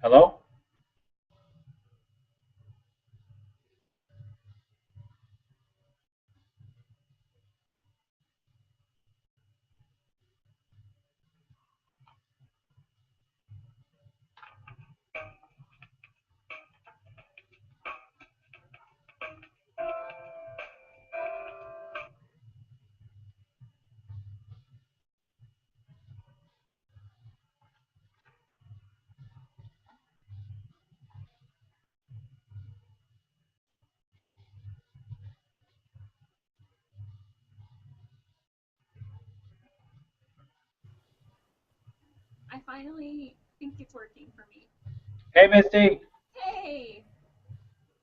Hello? I finally think it's working for me. Hey, Misty. Hey,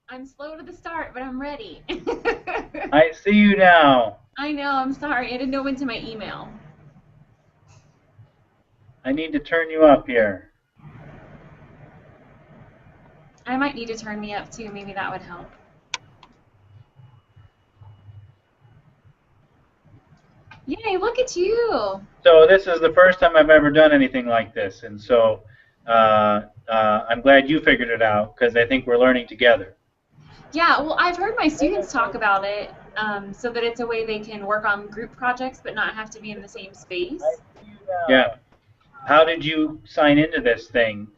I'm slow to the start, but I'm ready. I see you now. I know, I'm sorry. I didn't know when to my email. I need to turn you up here. I might need to turn me up too. Maybe that would help. Yay, look at you. So this is the first time I've ever done anything like this, and so I'm glad you figured it out because I think we're learning together. Yeah, well, I've heard my students talk about it so that it's a way they can work on group projects but not have to be in the same space. Yeah. How did you sign into this thing?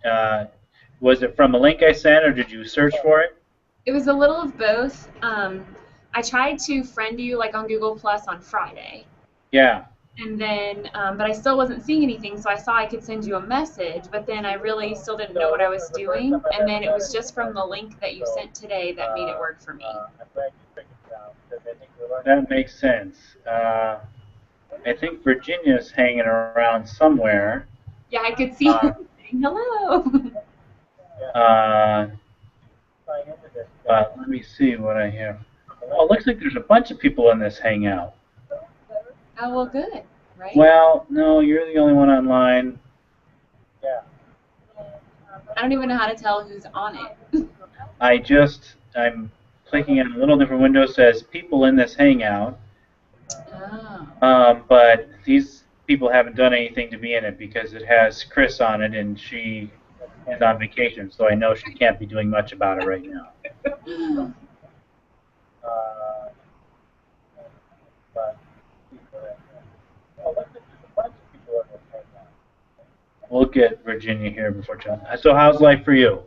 Was it from a link I sent, or did you search for it? It was a little of both. I tried to friend you like on Google Plus on Friday. Yeah. And then, but I still wasn't seeing anything, so I saw I could send you a message, but then I really still didn't know what I was doing. And then it was just from the link that you sent today that made it work for me. That makes sense. I think Virginia's hanging around somewhere. Yeah, I could see Uh, her saying hello. uh, let me see what I have. Oh, it looks like there's a bunch of people in this hangout. Oh, well, good, right? Well, no, you're the only one online. I don't even know how to tell who's on it. I'm clicking on a little different window that says people in this hangout, Oh. but these people haven't done anything to be in it because it has Chris on it and she is on vacation, so I know she can't be doing much about it right now. We'll get Virginia here before John. So how's life for you?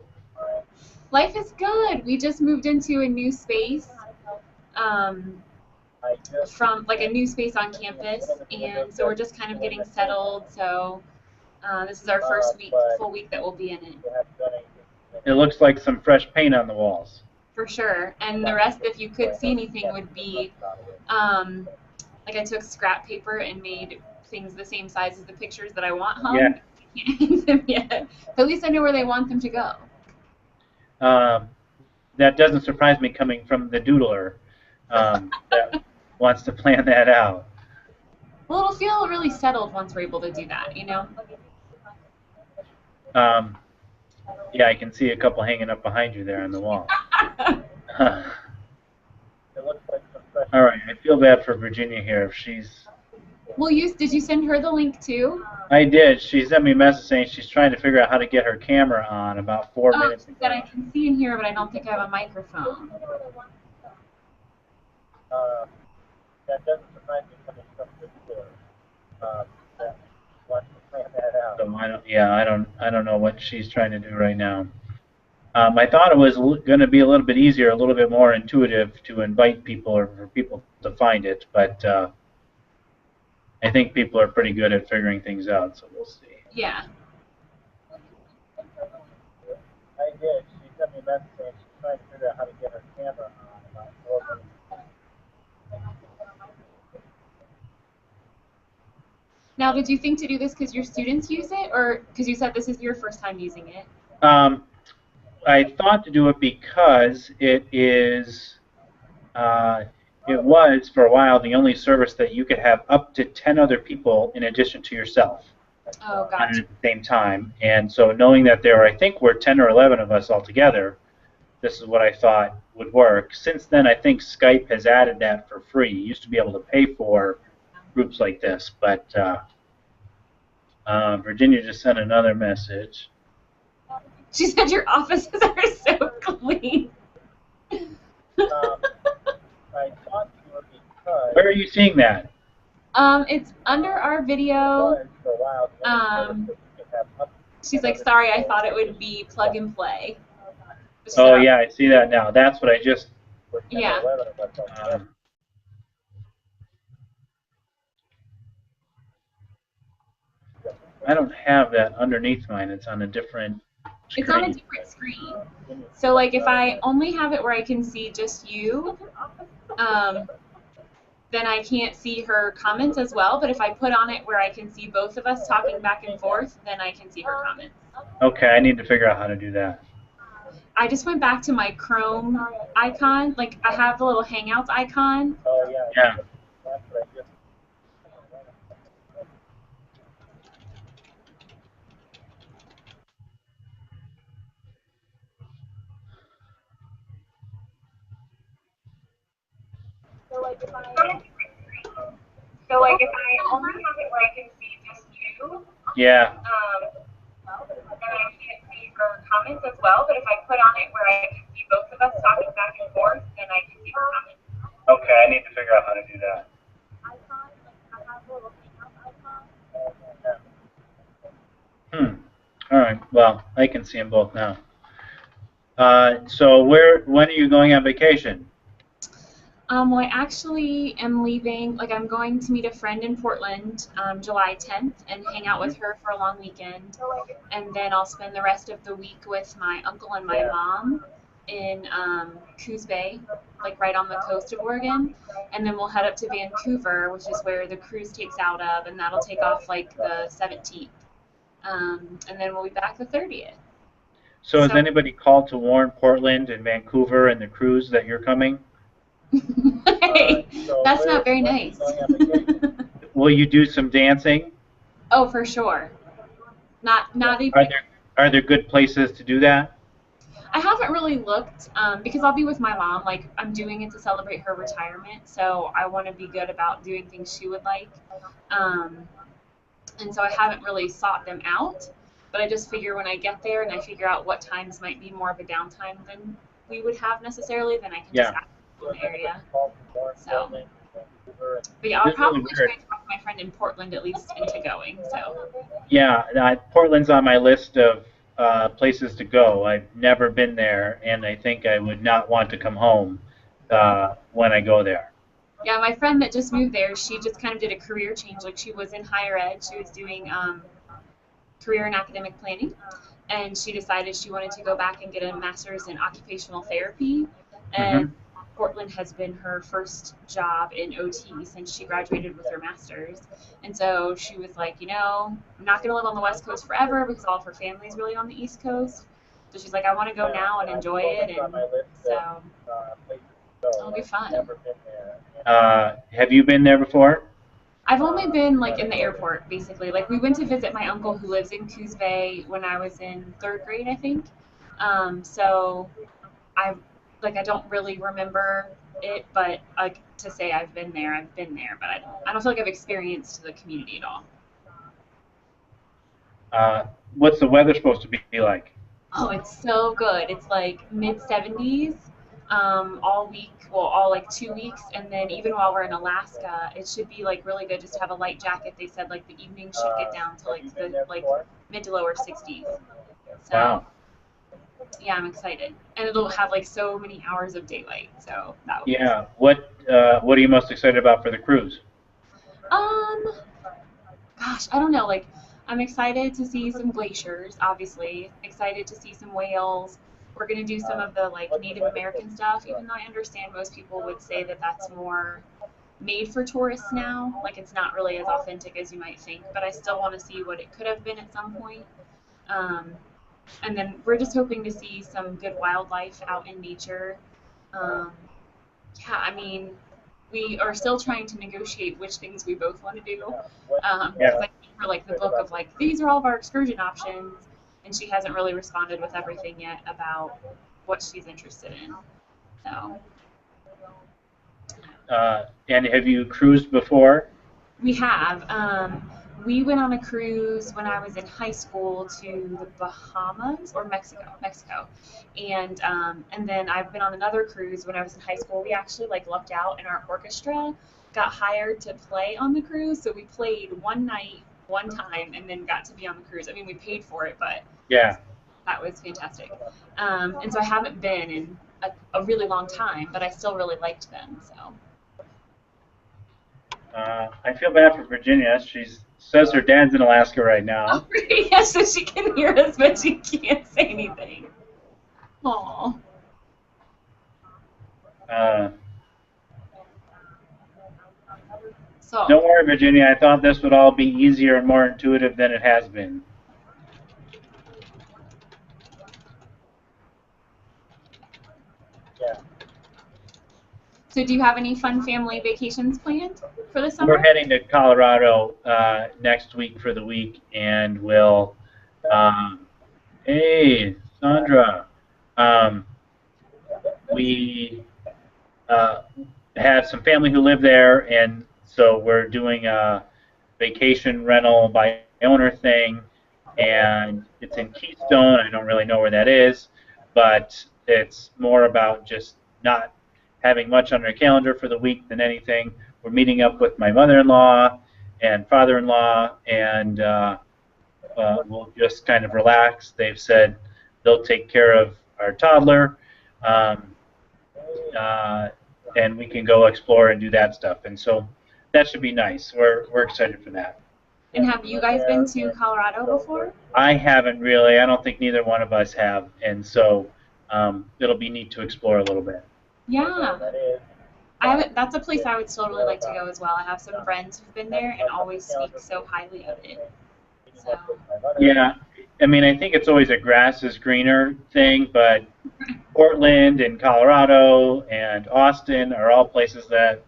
Life is good. We just moved into a new space. Um, from like a new space on campus, and so we're just kind of getting settled. So this is our first week, full week that we'll be in it It looks like some fresh paint on the walls. for sure. And the rest, if you could see anything, would be um, like I took scrap paper and made things the same size as the pictures that I want Yeah. hung. I can't hang them yet, but at least I know where they want them to go. Um, that doesn't surprise me coming from the doodler that wants to plan that out. Well, it'll feel really settled once we're able to do that, you know. Um, yeah, I can see a couple hanging up behind you there on the wall. All right, I feel bad for Virginia here. If she's, Well, you did you send her the link too? I did. She sent me a message saying she's trying to figure out how to get her camera on about four Oh, minutes she said I ago. can see and hear, but I don't think I have a microphone. So I don't know what she's trying to do right now. I thought it was going to be a little bit easier, a little bit more intuitive to invite people or for people to find it, but I think people are pretty good at figuring things out. So we'll see. Yeah. Now, did you think to do this because your students use it, or because you said this is your first time using it? Um, I thought to do it because uh, it was for a while the only service that you could have up to 10 other people in addition to yourself Oh, on it gotcha. at the same time. And so knowing that there, I think, were 10 or 11 of us altogether, this is what I thought would work. Since then, I think Skype has added that for free. You used to be able to pay for groups like this, but Virginia just sent another message. She said your offices are so clean. I thought you were because Where are you seeing that? It's under our video. for a while, you can have She's like, sorry, I thought it would be plug and play. But she's Oh like, yeah, I see that now. That's what I just. Yeah. Um, I don't have that underneath mine. It's on a different screen. It's on a different screen. So like if I only have it where I can see just you, then I can't see her comments as well. But if I put on it where I can see both of us talking back and forth, then I can see her comments. Okay, I need to figure out how to do that. I just went back to my Chrome icon. Like I have the little Hangouts icon. Oh, yeah. Yeah. That's what I just. So like if I only have it where I can see just you, Yeah. then I can't see her comments as well. But if I put on it where I can see both of us talking back and forth, then I can see her comments. Okay, I need to figure out how to do that. All right. Well, I can see them both now. So when are you going on vacation? Well, I actually am leaving. Like, I'm going to meet a friend in Portland, July 10th, and hang out with her for a long weekend. And then I'll spend the rest of the week with my uncle and my mom in Coos Bay, like right on the coast of Oregon. And then we'll head up to Vancouver, which is where the cruise takes out of, and that'll take off like the 17th. And then we'll be back the 30th. So has anybody called to warn Portland and Vancouver and the cruise that you're coming? Hey, that's not very nice. Will you do some dancing? Oh, for sure. Not even. Are there good places to do that? I haven't really looked because I'll be with my mom. Like I'm doing it to celebrate her retirement, so I want to be good about doing things she would like. And so I haven't really sought them out. But I just figure when I get there and I figure out what times might be more of a downtime than we would have necessarily, then I can just ask in the area. So, but yeah, I'll probably try to talk my friend in Portland at least into going. So. Yeah, Portland's on my list of places to go. I've never been there, and I think I would not want to come home when I go there. Yeah, my friend that just moved there, she just kind of did a career change. Like she was in higher ed, she was doing career and academic planning, and she decided she wanted to go back and get a master's in occupational therapy. And Portland has been her first job in OT since she graduated with her master's. And so she was like, you know, I'm not going to live on the West Coast forever because all of her family's really on the East Coast. So she's like, I want to go now and enjoy it. And so it'll be fun. Have you been there before? I've only been like in the airport, basically. Like we went to visit my uncle who lives in Coos Bay when I was in 3rd grade, I think. So I don't really remember it, but like to say I've been there, but I don't feel like I've experienced the community at all. What's the weather supposed to be like? Oh, it's so good. It's like mid-70s all week, well, all like 2 weeks, and then even while we're in Alaska, it should be like really good just to have a light jacket. They said like the evening should get down to like the mid to lower 60s. So, wow. Yeah, I'm excited, and it'll have like so many hours of daylight. So that. Yeah. What are you most excited about for the cruise? Gosh, I don't know. Like, I'm excited to see some glaciers. Obviously, excited to see some whales. We're gonna do some of the like Native American stuff, even though I understand most people would say that that's more made for tourists now. Like, it's not really as authentic as you might think. But I still want to see what it could have been at some point. And then we're just hoping to see some good wildlife out in nature. Yeah, I mean, we are still trying to negotiate which things we both want to do. Because I think for like the book of like, these are all of our excursion options, and she hasn't really responded with everything yet about what she's interested in. So. And have you cruised before? We have. we went on a cruise when I was in high school to the Bahamas or Mexico, and then I've been on another cruise when I was in high school. We actually like lucked out, and our orchestra got hired to play on the cruise, so we played one night, one time, and then got to be on the cruise. I mean, we paid for it, but Yeah. that was fantastic. And so I haven't been in a really long time, but I still really liked them. So. I feel bad for Virginia. She says her dad's in Alaska right now. Yeah, so she can hear us, but she can't say anything. Aw. So. Don't worry, Virginia. I thought this would all be easier and more intuitive than it has been. Yeah. So do you have any fun family vacations planned for the summer? We're heading to Colorado next week for the week, and we'll. Hey, Sandra. We have some family who live there, and so we're doing a vacation rental by owner thing, and it's in Keystone. I don't really know where that is, but it's more about just not having much on our calendar for the week than anything. We're meeting up with my mother-in-law and father-in-law, and we'll just kind of relax. They've said they'll take care of our toddler, and we can go explore and do that stuff. And so that should be nice. We're excited for that. And have you guys been to Colorado before? I haven't really. I don't think neither one of us have, and so it'll be neat to explore a little bit. Yeah. That's a place I would still really like to go as well. I have some friends who've been there and always speak so highly of it. So. Yeah, I mean, I think it's always a grass is greener thing, but Portland and Colorado and Austin are all places that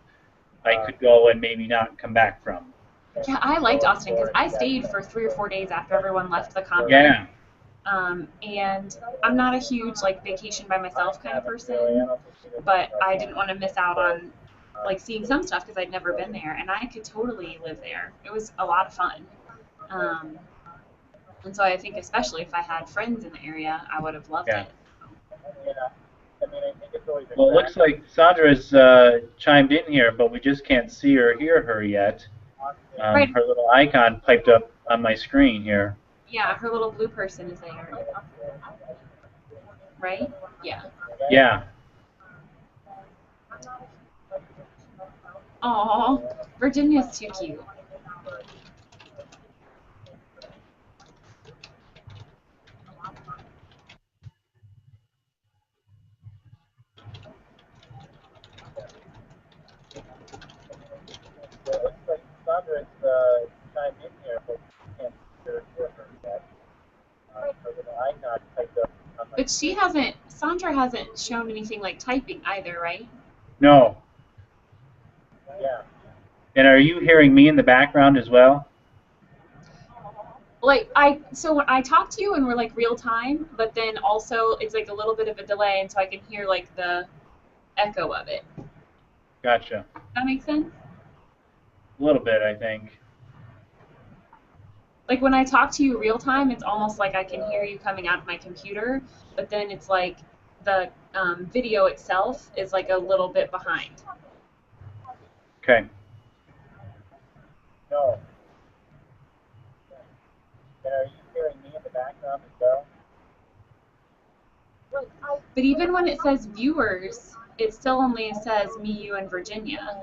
I could go and maybe not come back from. Yeah, I liked Austin because I stayed for 3 or 4 days after everyone left the conference. Yeah. And I'm not a huge like vacation by myself kind of person, but I didn't want to miss out on like seeing some stuff because I'd never been there, and I could totally live there. It was a lot of fun. And so I think especially if I had friends in the area, I would have loved it. Well, it looks like Sandra's chimed in here, but we just can't see or hear her yet. Right. Her little icon piped up on my screen here. Yeah, her little blue person is there. Right? Yeah. Yeah. Aw, Virginia's too cute. It looks like Sandra's chimed in here, but we can't hear her yet. Her little icon typed up on my But Sandra hasn't shown anything like typing either, right? No. Yeah. And are you hearing me in the background as well? Like so when I talk to you and we're like real time, but then also it's like a little bit of a delay, and so I can hear like the echo of it. Gotcha. Does that make sense? A little bit, I think. Like when I talk to you real time, it's almost like I can hear you coming out of my computer, but then it's like the video itself is like a little bit behind. Okay. No. And are you hearing me in the background as well? But even when it says viewers, it still only says me, you, and Virginia.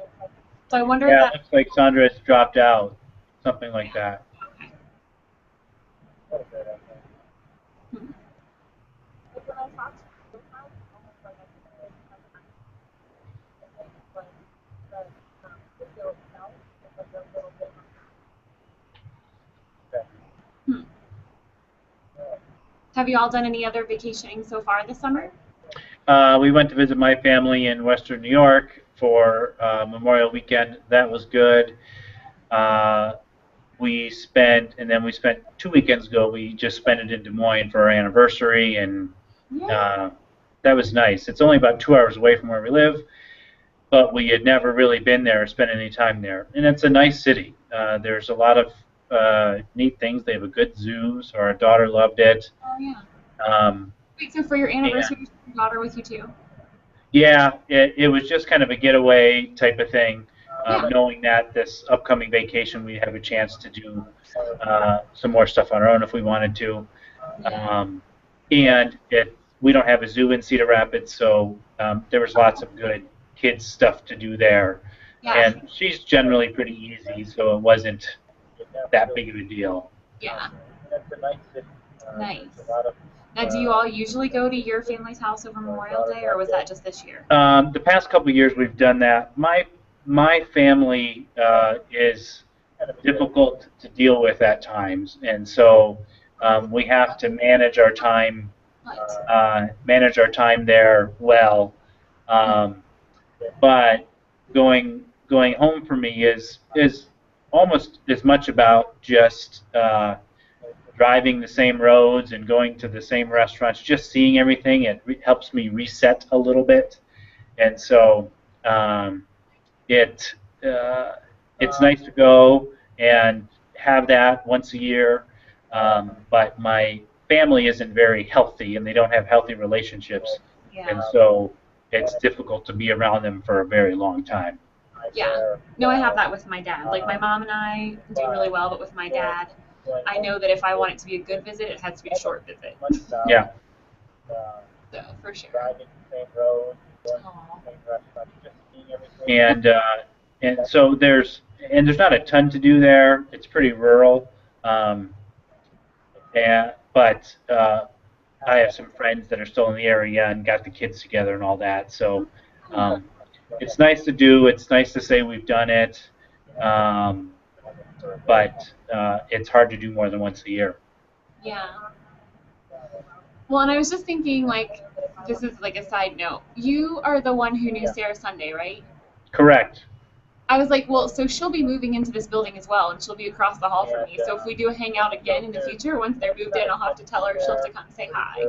So I wonder Yeah, if it looks like Sandra has dropped out. Something like that. Okay. A little bit, I think. Have you all done any other vacationing so far this summer? We went to visit my family in Western New York for Memorial Weekend. That was good. We spent 2 weekends ago, we just spent it in Des Moines for our anniversary, and that was nice. It's only about 2 hours away from where we live, but we had never really been there or spent any time there. And it's a nice city. There's a lot of neat things. They have a good zoo, so our daughter loved it. Oh yeah. Um, Wait, so for your anniversary, you took your daughter with you too? yeah, it was just kind of a getaway type of thing, Yeah. knowing that this upcoming vacation we have a chance to do some more stuff on our own if we wanted to. Yeah. And we don't have a zoo in Cedar Rapids, so there was lots of good kids stuff to do there. Yeah. And she's generally pretty easy, so it wasn't that big of a deal. Yeah. That's a nice city. Nice. There's a lot of, Now, do you all usually go to your family's house over Memorial Day, or was that just this year? The past couple of years we've done that. My family is difficult to deal with at times, and so we have to manage our time there well. But going home for me is almost as much about just driving the same roads and going to the same restaurants, just seeing everything. It helps me reset a little bit, and so it's nice to go and have that once a year. But my family isn't very healthy, and they don't have healthy relationships, Yeah. and so it's difficult to be around them for a very long time. Yeah. No, I have that with my dad. Like, my mom and I do really well, but with my dad, I know that if I want it to be a good visit, it has to be a short visit. Yeah. So, for sure. driving the same road, going to Aw. the same restaurant, just seeing everything. And so there's not a ton to do there. It's pretty rural, but I have some friends that are still in the area and got the kids together and all that. So it's nice to do. It's nice to say we've done it, but it's hard to do more than once a year. Yeah. Well, and I was just thinking, like, this is like a side note. You are the one who knew Sarah Sunday, right? Correct. I was like, well, so she'll be moving into this building as well, and she'll be across the hall from me. So if we do a hangout again in the future, once they're moved in, I'll have to tell her she'll have to come say hi.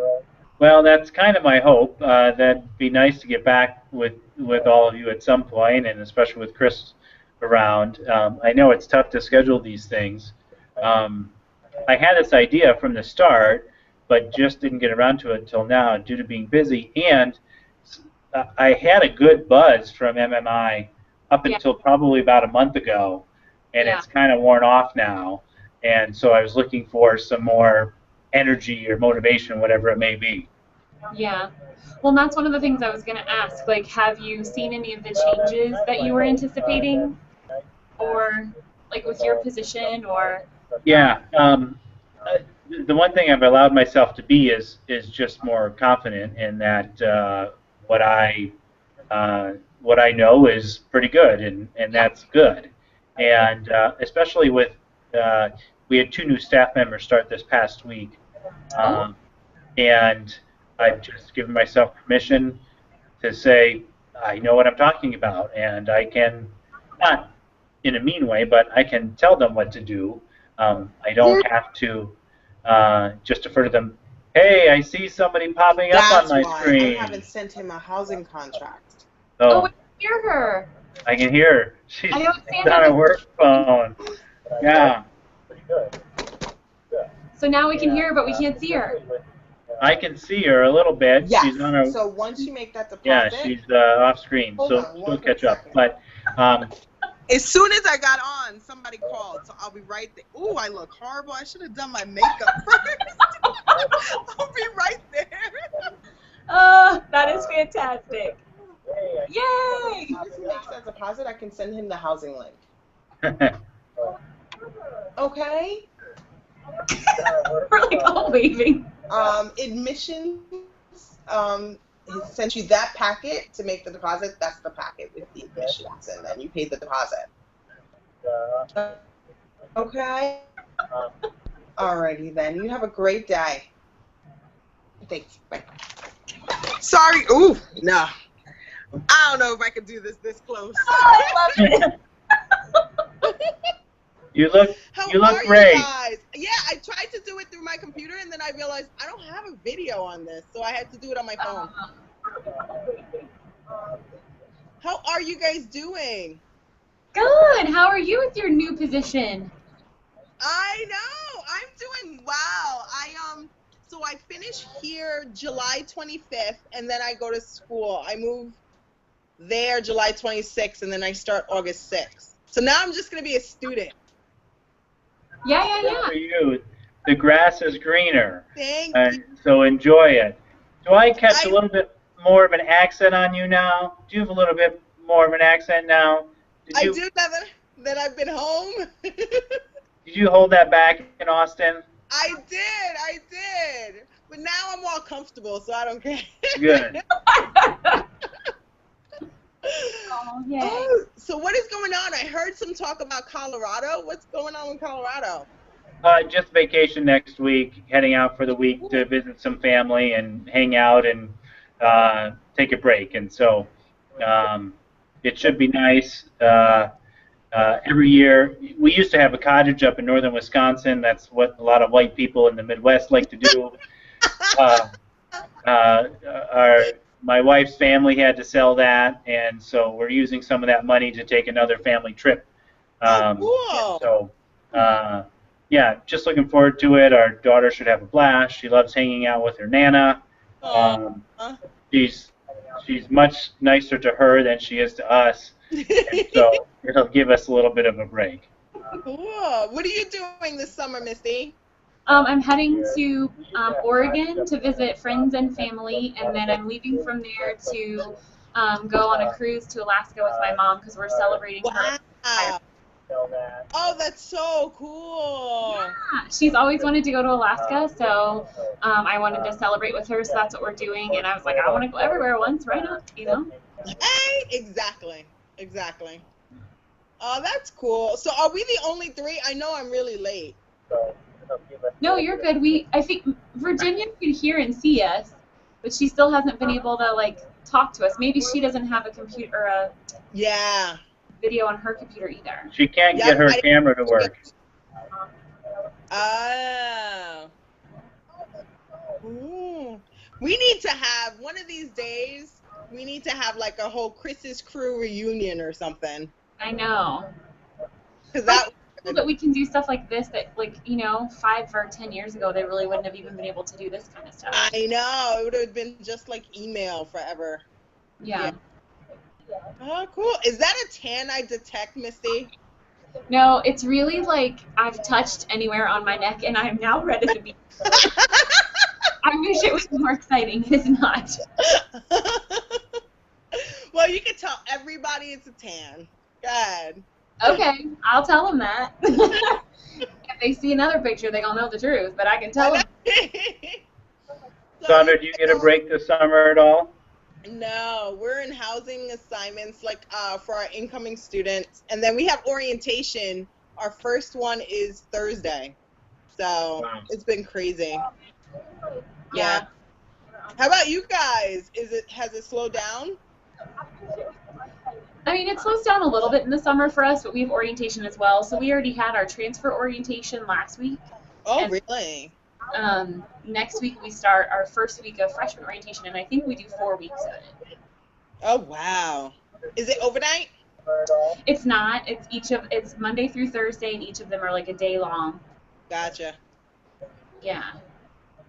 Well, that's kind of my hope. That'd be nice to get back with all of you at some point, and especially with Chris around. I know it's tough to schedule these things. I had this idea from the start, but just didn't get around to it until now due to being busy. And I had a good buzz from MMI up until probably about a month ago, and it's kind of worn off now. And so I was looking for some more energy or motivation, whatever it may be. Yeah. Well, that's one of the things I was going to ask. Like, have you seen any of the changes that you were anticipating, or like with your position, or? Yeah. The one thing I've allowed myself to be is just more confident in that what I know is pretty good, and that's good. And especially with we had 2 new staff members start this past week, and I've just given myself permission to say I know what I'm talking about, and I can, not in a mean way, but I can tell them what to do. I don't have to just defer to them. Hey, I see somebody popping up on my screen. I haven't sent him a housing contract. Oh, I can hear her. I can hear her. She's I know it's on her work phone. Yeah. Pretty good. So now we can hear her, but we can't see her. I can see her a little bit. Yes. She's on her. So once you make that deposit. Yeah, she's off screen, Hold so on she'll one catch up. second. But As soon as I got on, somebody called, so I'll be right there. Ooh, I look horrible. I should have done my makeup first. I'll be right there. Oh, that is fantastic. Yay! Once he makes that deposit, I can send him the housing link. Okay? We're like all waving. Admissions, he sent you that packet to make the deposit. That's the packet with the admissions, and then you pay the deposit. Okay? Alrighty then. You have a great day. Thanks. Bye. Sorry. Ooh, no. I don't know if I could do this close. Oh, I love it. You look How great. You guys? Yeah, I tried to do it through my computer, and then I realized I don't have a video on this, so I had to do it on my phone. How are you guys doing? Good. How are you with your new position? I know. I'm doing well. So I finish here July 25th, and then I go to school. I move there July 26th, and then I start August 6th. So now I'm just gonna be a student. Yeah. Good for you. The grass is greener. Thank And you. so enjoy it. Do I catch a little bit more of an accent on you now? Do you have a little bit more of an accent now? I do now that I've been home. Did you hold that back in Austin? I did. But now I'm all comfortable, so I don't care. Good. Oh, yay. Oh, so what is going on? I heard some talk about Colorado. What's going on in Colorado? Just vacation next week, heading out for the week to visit some family and hang out and take a break. And so it should be nice. Every year, we used to have a cottage up in northern Wisconsin. That's what a lot of white people in the Midwest like to do. My wife's family had to sell that, and so we're using some of that money to take another family trip. Cool. So, yeah, just looking forward to it. Our daughter should have a blast. She loves hanging out with her Nana. She's much nicer to her than she is to us, and so it'll give us a little bit of a break. Cool. What are you doing this summer, Misty? I'm heading to Oregon to visit friends and family, and then I'm leaving from there to go on a cruise to Alaska with my mom because we're celebrating her. Wow. Oh, that's so cool. Yeah. She's always wanted to go to Alaska, so I wanted to celebrate with her, so that's what we're doing. And I was like, I want to go everywhere once, right now, you know? Hey, exactly. Oh, that's cool. So are we the only three? I know I'm really late. No, you're good. I think Virginia could hear and see us, but she still hasn't been able to like talk to us. Maybe she doesn't have a computer or a video on her computer either. She can't get her camera to work. Oh. Ooh. We need to have one of these days. We need to have like a whole Chris's Crew reunion or something. I know. Because that. But we can do stuff like this that, like, you know, 5 or 10 years ago, they really wouldn't have even been able to do this kind of stuff. I know. It would have been just like email forever. Yeah. Oh, cool. Is that a tan I detect, Misty? No, it's really like I've touched anywhere on my neck, and I'm now ready to be. I wish it was more exciting. It is not. Well, you can tell everybody it's a tan. Good. Okay, I'll tell them that. If they see another picture, they're going to know the truth, but I can tell them. Sandra, do you get a break this summer at all? No, we're in housing assignments like for our incoming students. And then we have orientation. Our first one is Thursday. So It's been crazy. Yeah. How about you guys? Has it slowed down? I mean, it slows down a little bit in the summer for us, but we have orientation as well. So we already had our transfer orientation last week. Oh, really? Next week we start our first week of freshman orientation, and I think we do 4 weeks of it. Oh, wow. Is it overnight? It's not. It's Monday through Thursday, and each of them are like a day long. Gotcha. Yeah.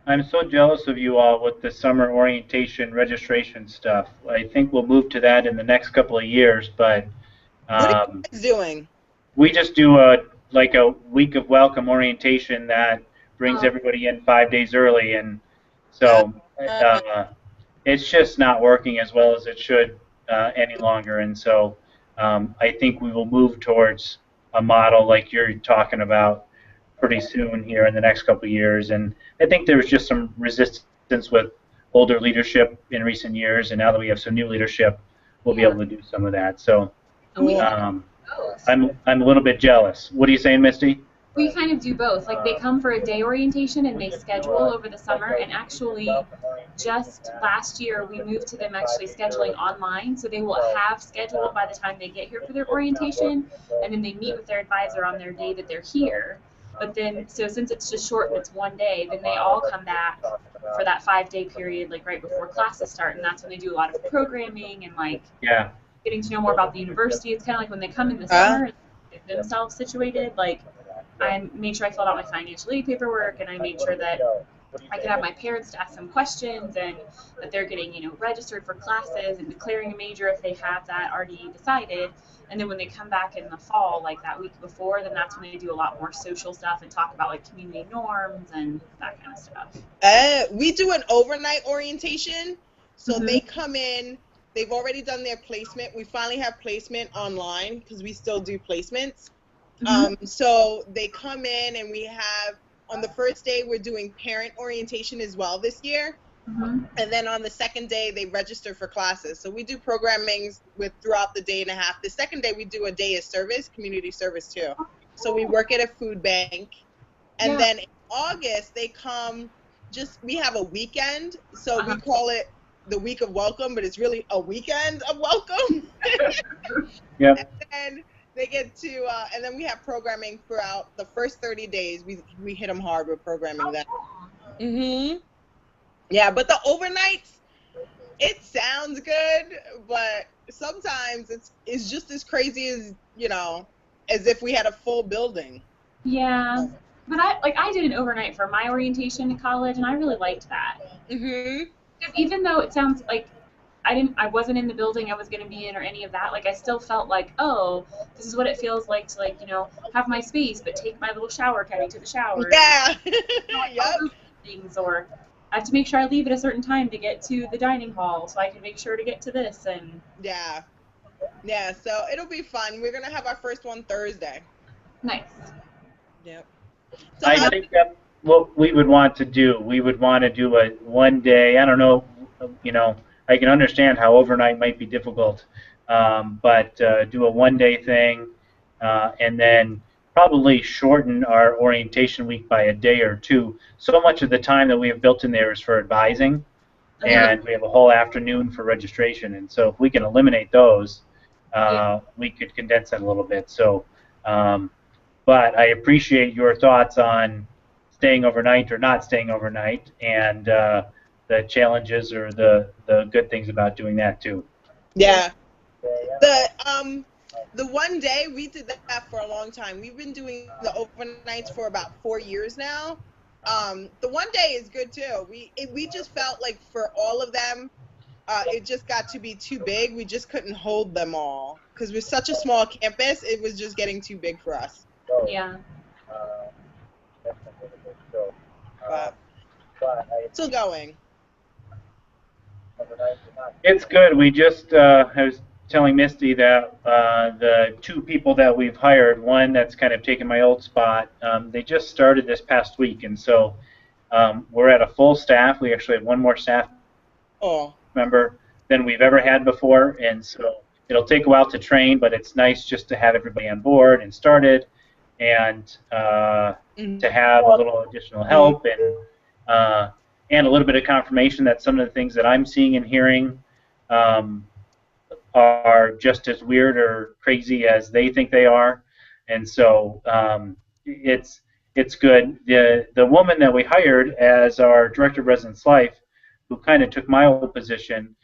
I'm so jealous of you all with the summer orientation registration stuff. I think we'll move to that in the next couple of years, but what are you guys doing? We just do a week of welcome orientation that brings everybody in 5 days early, and so it's just not working as well as it should any longer. And so I think we will move towards a model like you're talking about pretty soon here in the next couple of years. And I think there was just some resistance with older leadership in recent years, and now that we have some new leadership, we'll be able to do some of that. So I'm a little bit jealous. What are you saying, Misty? We kind of do both. Like, they come for a day orientation and they schedule over the summer, and actually just last year we moved to them actually scheduling online, so they will have scheduled by the time they get here for their orientation, and then they meet with their advisor on their day that they're here. But then, so since it's just short and it's one day, then they all come back for that 5-day period, like right before classes start, and that's when they do a lot of programming and like getting to know more about the university. It's kind of like when they come in the summer and get themselves situated, like I made sure I filled out my financial aid paperwork, and I made sure that I could have my parents to ask some questions, and that they're getting, registered for classes and declaring a major if they have that already decided. And then when they come back in the fall, like that week before, then that's when they do a lot more social stuff and talk about like community norms and that kind of stuff. We do an overnight orientation. So Mhm. they come in, they've already done their placement. We finally have placement online because we still do placements. So they come in, and we have, on the first day, we're doing parent orientation as well this year. Mhm. And then on the second day, they register for classes. So we do programming throughout the day and a half. The second day, we do a day of service, community service too. So we work at a food bank. And Yeah. then in August, they come, we have a weekend. So we call it the week of welcome, but it's really a weekend of welcome. Yep. And then they get to, and then we have programming throughout the first 30 days. We hit them hard with programming that. Yeah, but the overnights, it sounds good, but sometimes it's just as crazy as, as if we had a full building. Yeah. But I did an overnight for my orientation in college, and I really liked that. Because even though it sounds like I wasn't in the building I was going to be in or any of that, like I still felt like, oh, this is what it feels like to, like, have my space, but take my little shower caddy to the shower. Yeah. All those things, or I have to make sure I leave at a certain time to get to the dining hall, so I can make sure to get to this. And yeah, so it'll be fun. We're gonna have our first one Thursday. Nice. Yep. So I think that's what we would want to do. We would want to do a one day. I don't know. I can understand how overnight might be difficult, but do a one-day thing, and then probably shorten our orientation week by a day or two. So much of the time that we have built in there is for advising, and we have a whole afternoon for registration. And so if we can eliminate those, we could condense that a little bit. So, but I appreciate your thoughts on staying overnight or not staying overnight, and the challenges or the good things about doing that too. Yeah. The one day, we did that for a long time. We've been doing the overnights for about 4 years now. The one day is good too. We just felt like for all of them, it just got to be too big. We just couldn't hold them all because we're such a small campus. It was just getting too big for us. Yeah. But still going. It's good. We just, I was telling Misty that the two people that we've hired, one that's kind of taken my old spot, they just started this past week, and so we're at a full staff. We actually have one more staff member than we've ever had before, and so it'll take a while to train, but it's nice just to have everybody on board and started, and to have a little additional help and a little bit of confirmation that some of the things that I'm seeing and hearing are just as weird or crazy as they think they are, and so it's good. The woman that we hired as our director of residence life, who kind of took my old position,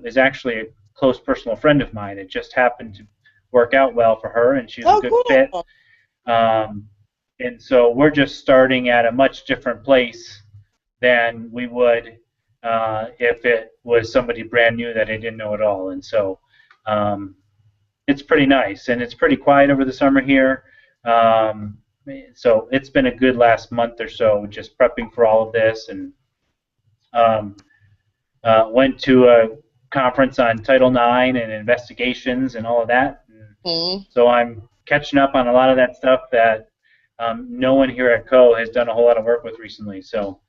is actually a close personal friend of mine. It just happened to work out well for her, and she's a good fit. And so we're just starting at a much different place than we would if it was somebody brand new that I didn't know at all. And so it's pretty nice, and it's pretty quiet over the summer here. So it's been a good last month or so just prepping for all of this, and went to a conference on Title IX and investigations and all of that. So I'm catching up on a lot of that stuff that no one here at CO has done a whole lot of work with recently. So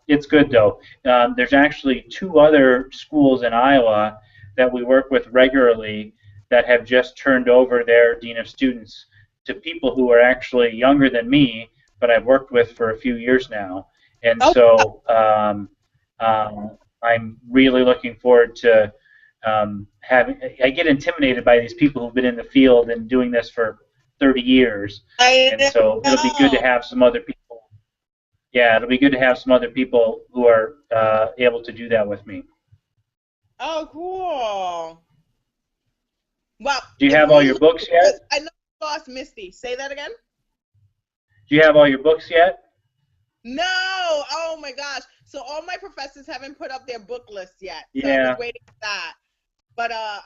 it's good, though. There's actually 2 other schools in Iowa that we work with regularly that have just turned over their dean of students to people who are actually younger than me, but I've worked with for a few years now. And so I'm really looking forward to I get intimidated by these people who've been in the field and doing this for 30 years. And so it'll be good to have some other people. Yeah, it'll be good to have some other people who are able to do that with me. Oh, cool. Well, do you have all your books yet? I know lost Misty. Say that again? Do you have all your books yet? No. Oh my gosh. So all my professors haven't put up their book list yet. So I Yeah. was waiting for that. But oh,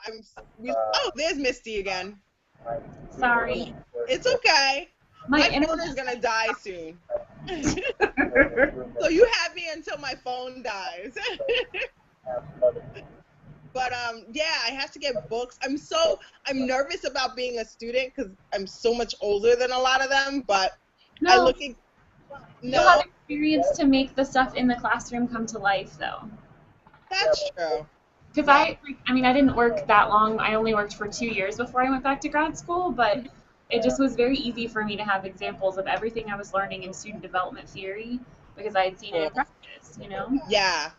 there's Misty again. Sorry. It's okay. My My phone internet. is gonna die soon. So you have me until my phone dies. But yeah, I have to get books. I'm nervous about being a student because I'm so much older than a lot of them. But I No, look at you'll have experience to make the stuff in the classroom come to life, though. That's true. Because I mean, I didn't work that long. I only worked for 2 years before I went back to grad school, but it just was very easy for me to have examples of everything I was learning in student development theory because I had seen it in practice, you know? Yeah,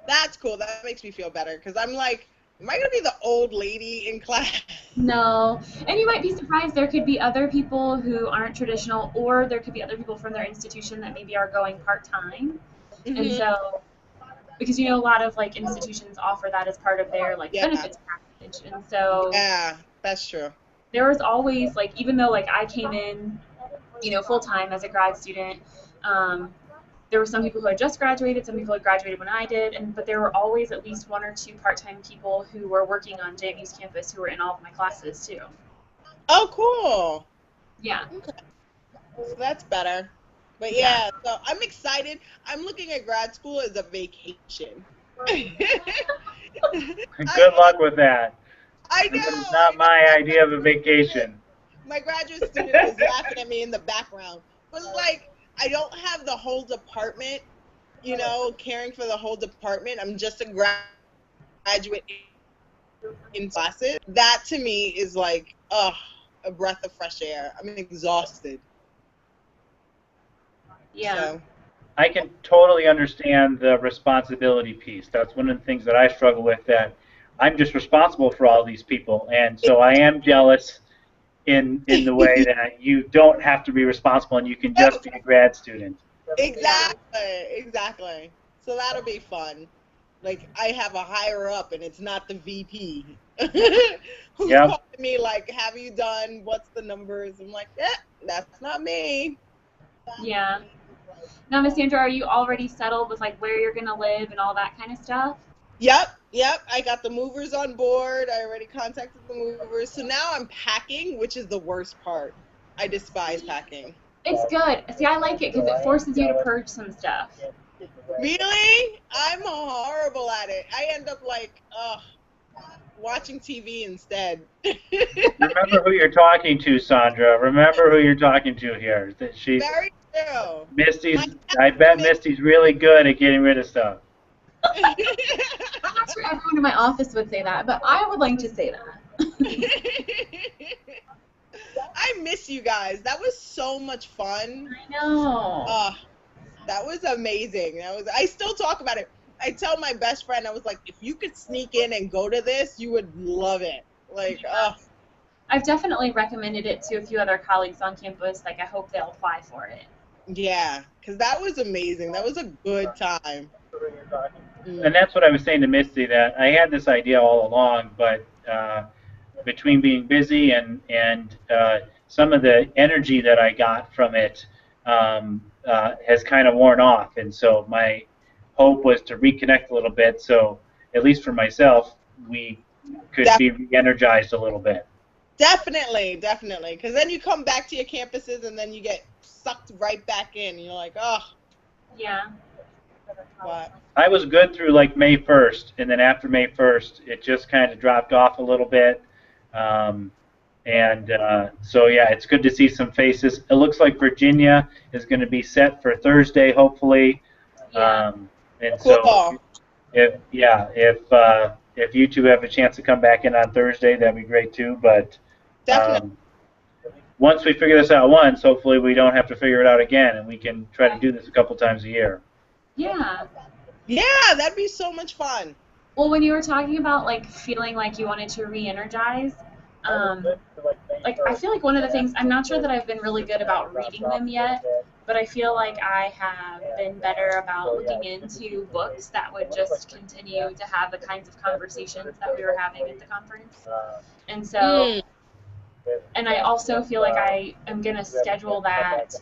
that's cool. That makes me feel better because I'm like, am I gonna be the old lady in class? No. And you might be surprised there could be other people who aren't traditional, or there could be other people from their institution that maybe are going part-time. And Mhm. so, because you know, a lot of like institutions offer that as part of their like Yeah. benefits package. And so Yeah, that's true. there was always like, even though like I came in, you know, full-time as a grad student, there were some people who had just graduated, some people had graduated when I did, but there were always at least 1 or 2 part-time people who were working on JMU's campus who were in all of my classes too. Oh, cool. Yeah. So that's better. But yeah, so I'm excited. I'm looking at grad school as a vacation. Good luck with that. I This know. is not my idea of a vacation. My graduate student was laughing at me in the background. But like, I don't have the whole department, you know, caring for the whole department. I'm just a graduate in classes. That to me is like, a breath of fresh air. I'm exhausted. Yeah. So, I can totally understand the responsibility piece. That's one of the things that I struggle with, that I'm just responsible for all these people. And so I am jealous in the way that you don't have to be responsible and you can just be a grad student. exactly. So that'll be fun. Like, I have a higher up and it's not the VP. Who's Yep. calling me like, have you done, what's the numbers? I'm like, that's not me. Yeah. Now, Miss Sandra, are you already settled with like where you're gonna live and all that kind of stuff? Yep. I got the movers on board. I already contacted the movers. So now I'm packing, which is the worst part. I despise packing. It's good. See, I like it because it forces you to purge some stuff. Really? I'm horrible at it. I end up like, watching TV instead. Remember who you're talking to, Sandra. Remember who you're talking to here. She's Very true. I bet Misty's really good at getting rid of stuff. I'm not sure everyone in my office would say that, but I would like to say that. I miss you guys. That was so much fun. I know. That was amazing. I still talk about it. I tell my best friend, I was like, if you could sneak in and go to this, you would love it. Like, I've definitely recommended it to a few other colleagues on campus. Like, I hope they'll apply for it. yeah, because that was amazing. That was a good time. And that's what I was saying to Misty, that I had this idea all along, but between being busy and some of the energy that I got from it has kind of worn off. And so my hope was to reconnect a little bit, so at least for myself, we could be re-energized a little bit. Definitely. Because then you come back to your campuses and then you get sucked right back in. You're like, Yeah. what? I was good through like May 1st, and then after May 1st, it just kind of dropped off a little bit. So yeah, it's good to see some faces. It looks like Virginia is going to be set for Thursday, hopefully. Yeah. And Cool. so, if you two have a chance to come back in on Thursday, that'd be great too. But Definitely. once we figure this out once, hopefully we don't have to figure it out again, and we can try to do this a couple times a year. Yeah. Yeah, that'd be so much fun. Well, when you were talking about like feeling like you wanted to re-energize, like I feel like one of the things, I'm not sure that I've been really good about reading them yet, but I feel like I have been better about looking into books that would just continue to have the kinds of conversations that we were having at the conference. And so And I also feel like I am gonna schedule that,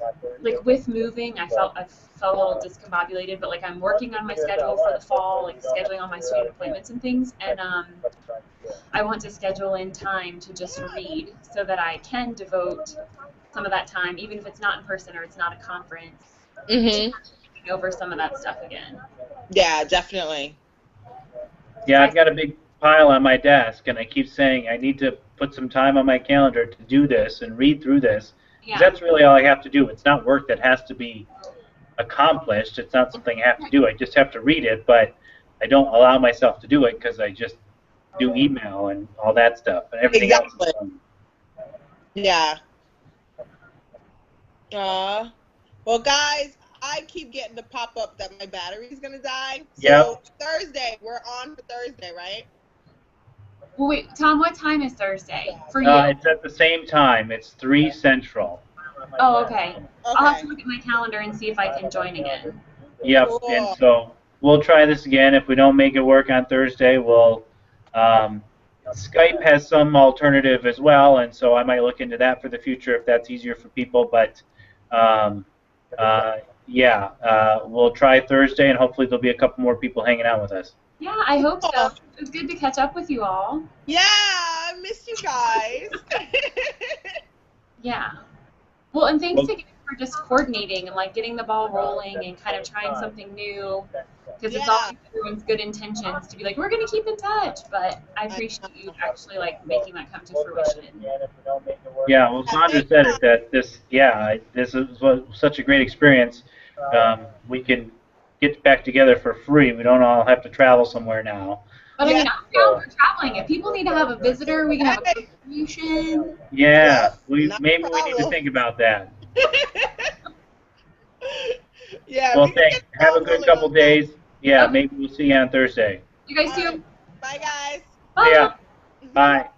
like with moving, I felt a little discombobulated, but like I'm working on my schedule for the fall, like scheduling all my student appointments and things, and I want to schedule in time to just read so that I can devote some of that time, even if it's not in person or it's not a conference, Mhm. going over some of that stuff again. Yeah, definitely. Yeah, I've got a big pile on my desk, and I keep saying I need to put some time on my calendar to do this and read through this. Yeah. Because that's really all I have to do. It's not work that has to be accomplished. It's not something I have to do. I just have to read it, but I don't allow myself to do it because I just do email and all that stuff, and everything else Exactly. is done. Yeah. Well, guys, I keep getting the pop up that my battery's gonna die. So Thursday, we're on for Thursday, right? Well, wait, Tom, what time is Thursday for you? It's at the same time. It's 3 Central. Oh, okay. I'll have Okay. to look at my calendar and see if I can join again. Yep, Cool. and so we'll try this again. If we don't make it work on Thursday, we'll Skype has some alternative as well, and so I might look into that for the future if that's easier for people. But we'll try Thursday, and hopefully there'll be a couple more people hanging out with us. Yeah, I hope so. It was good to catch up with you all. Yeah, I missed you guys. Yeah. Well, and thanks again for just coordinating and like getting the ball rolling and kind of trying something new. Because it's always everyone's good intentions to be like, we're gonna keep in touch, but I appreciate you actually like making that come to fruition. Yeah, well, Sandra said it that this was such a great experience. We can get back together for free. We don't all have to travel somewhere now. But I mean, I'm down for traveling. If people need to have a visitor, we can have a contribution. Yeah, Yep, maybe we need to think about that. Yeah. Well, thanks. Have a good couple days. Yeah, Okay. maybe we'll see you on Thursday. You guys All too. right. Bye, guys. Bye. See ya. Bye.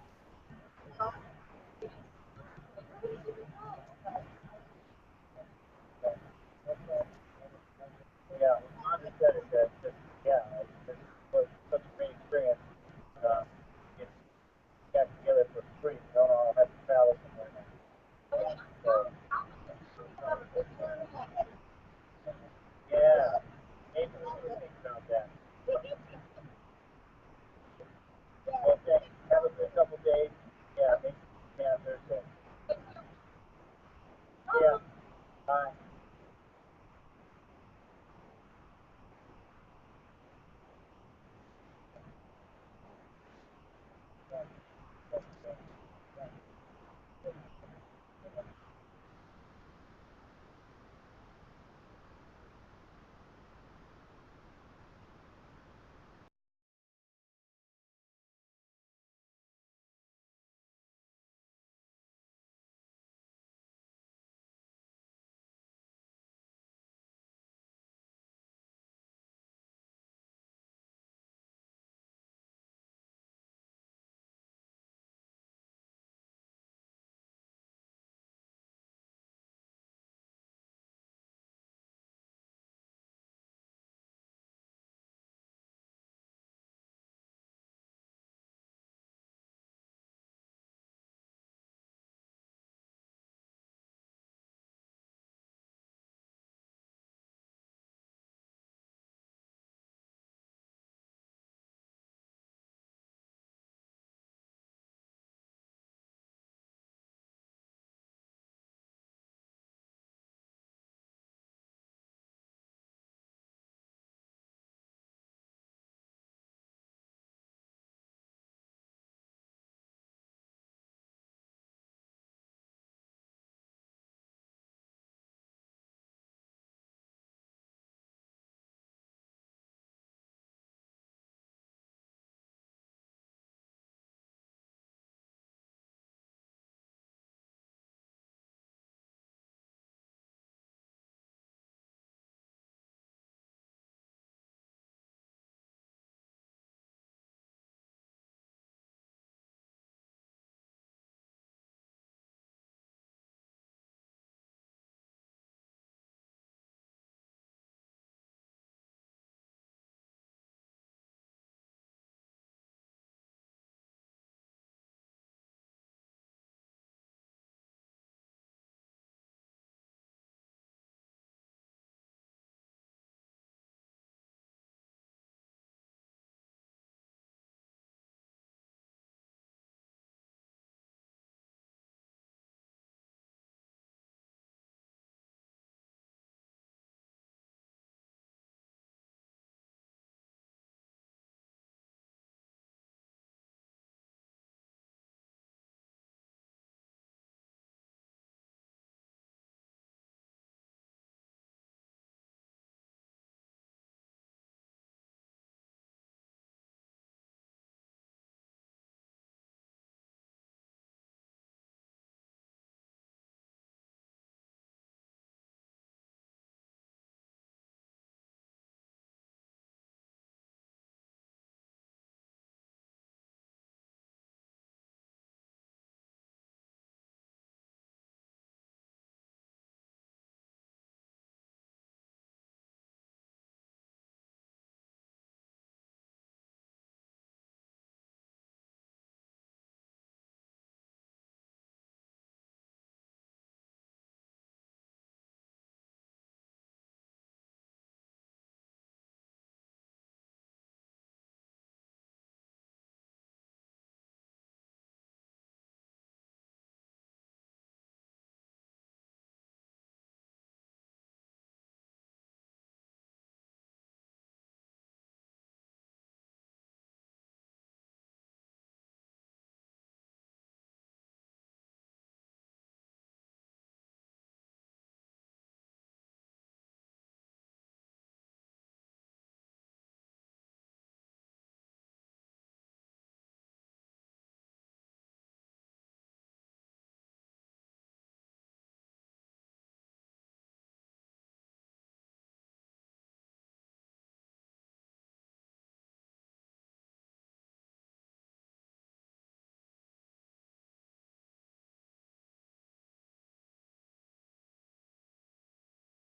Yeah, Sandra said it that